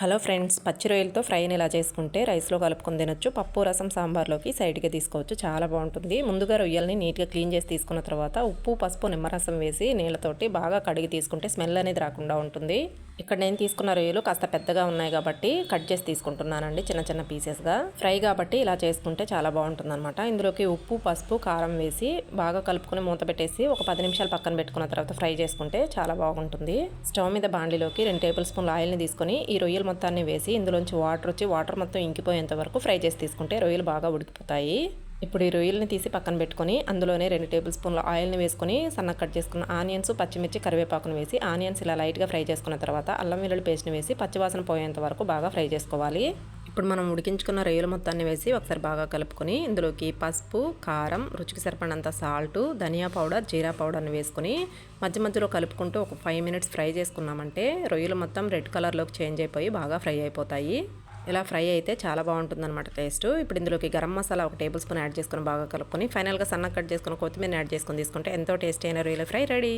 Hello friends, పచ్చి రొయ్యలతో ఫ్రైని ఇలా చేసుకుంటే రైస్లో కలుపుకొని తినొచ్చు. పప్పు, రసం, సాంబార్లోకి సైడ్గా తీసుకోవచ్చు. చాలా బాగుంటుంది. ముందుగా రొయ్యల్ని నీట్గా క్లీన్ చేసి తీసుకున్న తర్వాత ఉప్పు, పసుపు, నిమ్మరసం వేసి నీళ్ళతోటి బాగా కడిగి తీసుకుంటే స్మెల్ అనేది రాకుండా ఉంటుంది. ఇక్కడ నేను తీసుకున్న రొయ్యలు కాస్త పెద్దగా ఉన్నాయి కాబట్టి కట్ చేసి తీసుకుంటున్నానండి, చిన్న చిన్న పీసెస్గా. ఫ్రై కాబట్టి ఇలా చేసుకుంటే చాలా బాగుంటుందన్నమాట. ఇందులోకి ఉప్పు, పసుపు, కారం వేసి బాగా కలుపుకొని మూత పెట్టేసి ఒక 10 నిమిషాలు పక్కన పెట్టుకున్న తర్వాత ఫ్రై చేసుకుంటే చాలా బాగుంటుంది. స్టవ్ మీద బాండిలోకి 2 టేబుల్ స్పూన్ల ఆయిల్ని తీసుకొని ఈ రొయ్యలు మొత్తాన్ని వేసి ఇందులోంచి వాటర్ మొత్తం ఇంకిపోయేంత వరకు ఫ్రై చేసి తీసుకుంటే రొయ్యలు బాగా ఉడికిపోతాయి. ఇప్పుడు ఈ రొయ్యల్ని తీసి పక్కన పెట్టుకొని అందులోనే 2 టేబుల్ స్పూన్ల ఆయిల్ని వేసుకొని సన్నగా కట్ చేసుకున్న ఆనియన్స్, పచ్చిమిర్చి, కరివేపాకును వేసి ఆనియన్స్ ఇలా లైట్గా ఫ్రై చేసుకున్న తర్వాత అల్లం వెల్లుల్లి పేస్ట్ని వేసి పచ్చివాసన పోయేంత వరకు బాగా ఫ్రై చేసుకోవాలి. ఇప్పుడు మనం ఉడికించుకున్న రొయ్యల మొత్తాన్ని వేసి ఒకసారి బాగా కలుపుకొని ఇందులోకి పసుపు, కారం, రుచికి సరిపడినంత సాల్ట్, ధనియా పౌడర్, జీరా పౌడర్ని వేసుకొని మధ్యలో కలుపుకుంటూ ఒక 5 మినిట్స్ ఫ్రై చేసుకున్నామంటే రొయ్యలు మొత్తం రెడ్ కలర్లోకి చేంజ్ అయిపోయి బాగా ఫ్రై అయిపోతాయి. ఇలా ఫ్రై అయితే చాలా బాగుంటుందన్నమాట టేస్ట్. ఇప్పుడు ఇందులోకి garam masala 1 table spoon add చేసుకొని బాగా కలుపుకొని ఫైనల్గా సన్నగా కట్ చేసుకుని కొత్తిమీర యాడ్ చేసుకొని తీసుకుంటే ఎంతో టేస్టీ అయిన రొయ్యల ఫ్రై రెడీ.